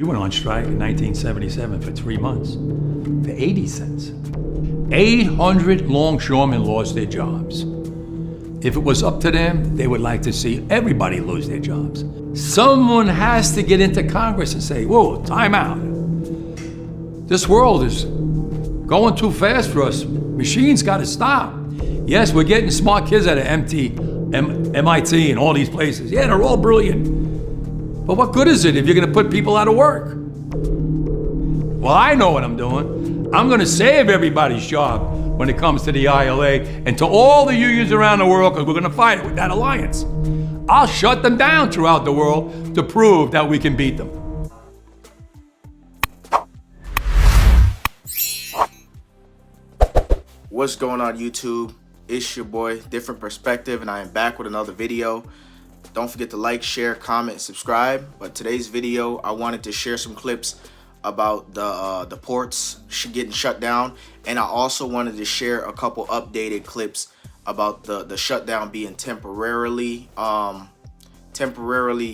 You went on strike in 1977 for 3 months, for 80 cents. 800 longshoremen lost their jobs. If it was up to them, they would like to see everybody lose their jobs. Someone has to get into Congress and say, whoa, time out. This world is going too fast for us. Machines got to stop. Yes, we're getting smart kids out of MIT and all these places. Yeah, they're all brilliant. But what good is it if you're going to put people out of work? Well, I know what I'm doing. I'm going to save everybody's job when it comes to the ILA and to all the unions around the world, because we're going to fight it with that alliance. I'll shut them down throughout the world to prove that we can beat them. What's going on, YouTube? It's your boy, Different Perspective, and I am back with another video. Don't forget to like, share, comment, subscribe. But today's video, I wanted to share some clips about the ports getting shut down, and I also wanted to share a couple updated clips about the shutdown being temporarily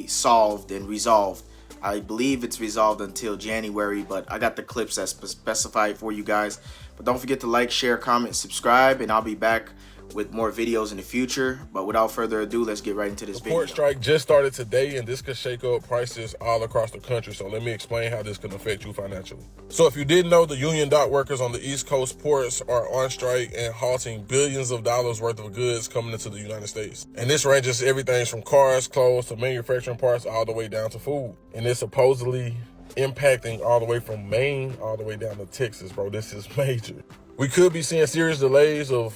solved and resolved. I believe it's resolved until January, but I got the clips that's specified for you guys. But don't forget to like, share, comment, subscribe, and I'll be back with more videos in the future. But without further ado, let's get right into this video. The port strike just started today, and this could shake up prices all across the country. So let me explain how this can affect you financially. So if you didn't know, the union dock workers on the East Coast ports are on strike and halting billions of dollars worth of goods coming into the United States. And this ranges everything from cars, clothes, to manufacturing parts, all the way down to food. And it's supposedly impacting all the way from Maine all the way down to Texas, bro. This is major. We could be seeing serious delays of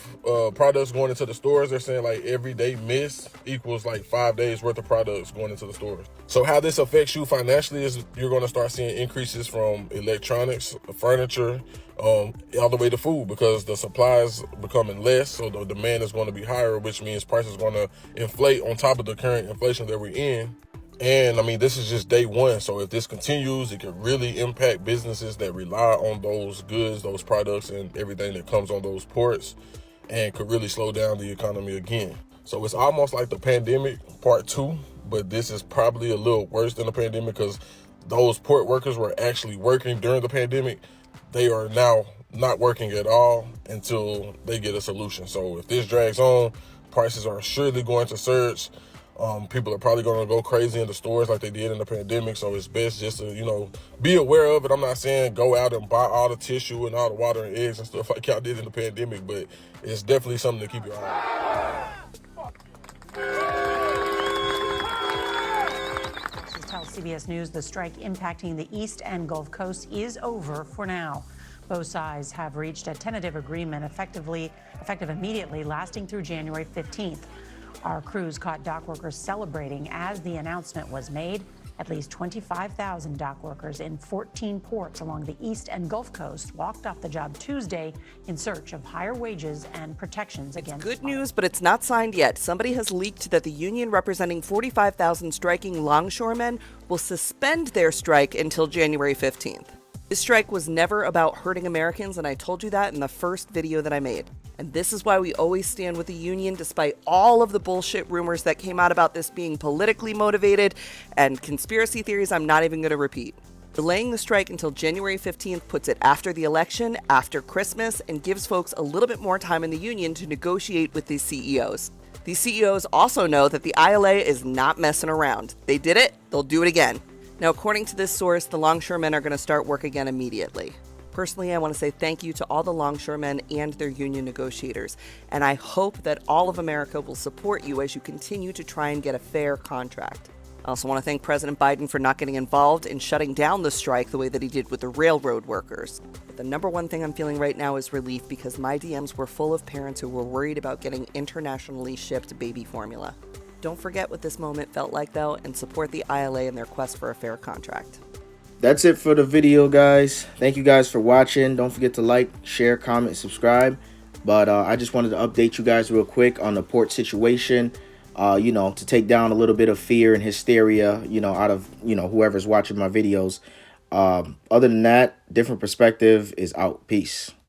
products going into the stores. They're saying like every day missed equals like 5 days worth of products going into the stores. So how this affects you financially is you're going to start seeing increases from electronics, furniture, all the way to food, because the supply is becoming less, so the demand is going to be higher, which means prices are going to inflate on top of the current inflation that we're in. And I mean, this is just day one. So if this continues, it could really impact businesses that rely on those goods, those products, and everything that comes on those ports, and could really slow down the economy again. So it's almost like the pandemic part 2, but this is probably a little worse than the pandemic, because those port workers were actually working during the pandemic. They are now not working at all until they get a solution. So if this drags on, prices are surely going to surge. People are probably going to go crazy in the stores like they did in the pandemic. So it's best just to, be aware of it. I'm not saying go out and buy all the tissue and all the water and eggs and stuff like y'all did in the pandemic, but it's definitely something to keep your eye on. Tells CBS News the strike impacting the East and Gulf Coast is over for now. Both sides have reached a tentative agreement effective immediately, lasting through January 15th. Our crews caught dock workers celebrating as the announcement was made. At least 25,000 dock workers in 14 ports along the East and Gulf Coast walked off the job Tuesday in search of higher wages and protections against Good news, but it's not signed yet. Somebody has leaked that the union representing 45,000 striking longshoremen will suspend their strike until January 15th. This strike was never about hurting Americans, and I told you that in the first video that I made. And this is why we always stand with the union, despite all of the bullshit rumors that came out about this being politically motivated and conspiracy theories I'm not even going to repeat. Delaying the strike until January 15th puts it after the election, after Christmas, and gives folks a little bit more time in the union to negotiate with these CEOs. These CEOs also know that the ILA is not messing around. They did it, they'll do it again. Now, according to this source, the longshoremen are going to start work again immediately. Personally, I want to say thank you to all the longshoremen and their union negotiators, and I hope that all of America will support you as you continue to try and get a fair contract. I also want to thank President Biden for not getting involved in shutting down the strike the way that he did with the railroad workers. But the number one thing I'm feeling right now is relief, because my DMs were full of parents who were worried about getting internationally shipped baby formula. Don't forget what this moment felt like, though, and support the ILA in their quest for a fair contract. That's it for the video, guys. Thank you guys for watching. Don't forget to like, share, comment, subscribe. But I just wanted to update you guys real quick on the port situation, to take down a little bit of fear and hysteria, out of, whoever's watching my videos. Other than that, Different Perspective is out. Peace.